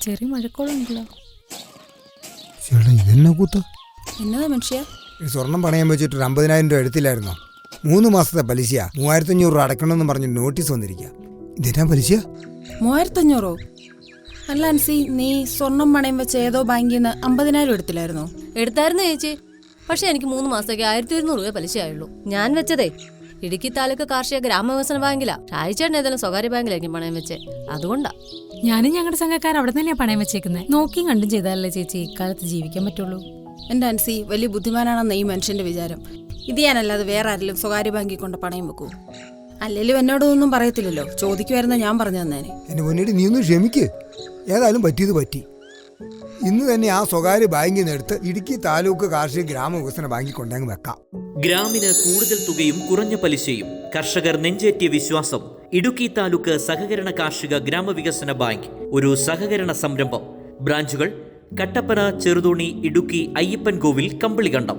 ചെറിയ മഴക്കോളുണ്ടല്ലോ. ചേട്ടാ ഇതെന്നാ കൂത്ത? എന്നതാ മനുഷ്യ? സ്വർണം പണയം വെച്ചിട്ട് 50,000 രൂപ എടുത്തില്ലായിരുന്നോ? 3 മാസത്തെ പലിശയാ. 3,500 രൂപ അടക്കണമെന്ന് പറഞ്ഞ് നോട്ടീസ് വന്നിരിക്കുക. ഇതെന്നാ പലിശ? 3,500? അല്ല അൻസി, നീ സ്വർണം പണയം വെച്ച ഏതോ ബാങ്കിൽ നിന്ന് 50,000 എടുത്തില്ലായിരുന്നോ? എടുത്തായിരുന്നു ചേച്ചി. പക്ഷെ എനിക്ക് 3 മാസത്തേക്ക് 1,200 രൂപ പലിശയായുള്ളൂ. ഞാൻ വെച്ചതേ ഇടുക്കി താലൂക്ക് കാർഷിക ഗ്രാമവികസന ബാങ്കിലാ. ഷായിച്ചേട്ടൻ ഏതായാലും സ്വകാര്യ ബാങ്കിലായിരിക്കും പണയം വെച്ചേ, അതുകൊണ്ടാ. ഞാനും ഞങ്ങളുടെ സംഘക്കാർ അവിടെ തന്നെയാ പണയം വെച്ചേക്കുന്നത്. നോക്കിയും കണ്ടും ചെയ്താലല്ലേ ചേച്ചി ഇക്കാലത്ത് ജീവിക്കാൻ പറ്റുള്ളൂ. എൻ്റെ അൻസി, വലിയ ബുദ്ധിമാനാണെന്ന് ഈ മനുഷ്യന്റെ വിചാരം. ഇത് ഞാനല്ലാതെ വേറെ ആരെങ്കിലും സ്വകാര്യ ബാങ്കിൽ കൊണ്ട് പണയം വെക്കൂ? അല്ലെങ്കിലും എന്നോടൊന്നും പറയത്തില്ലല്ലോ. ചോദിക്കുമായിരുന്ന ഞാൻ പറഞ്ഞു തന്നേനെ. എന്നെ പൊന്നിട്ട് നീ ഒന്ന് ക്ഷമിക്ക്. ഏതായാലും പറ്റിയത് പറ്റി. ഇന്ന് തന്നെ ആ സ്വകാര്യ ബാങ്കിൽ നിന്ന് എടുത്ത് ഇടുക്കി താലൂക്ക് കാർഷിക ഗ്രാമവികസന ബാങ്കിൽ കൊണ്ടങ്ങ് വെക്കാം. ഗ്രാമിന് കൂടുതൽ തുകയും കുറഞ്ഞ പലിശയും. കർഷകർ നെഞ്ചേറ്റിയ വിശ്വാസം. ഇടുക്കി താലൂക്ക് സഹകരണ കാർഷിക ഗ്രാമവികസന ബാങ്ക് ഒരു സഹകരണ സംരംഭം. ബ്രാഞ്ചുകൾ കട്ടപ്പന, ചെറുതോണി, ഇടുക്കി, അയ്യപ്പൻകോവിൽ, കമ്പളികണ്ടം.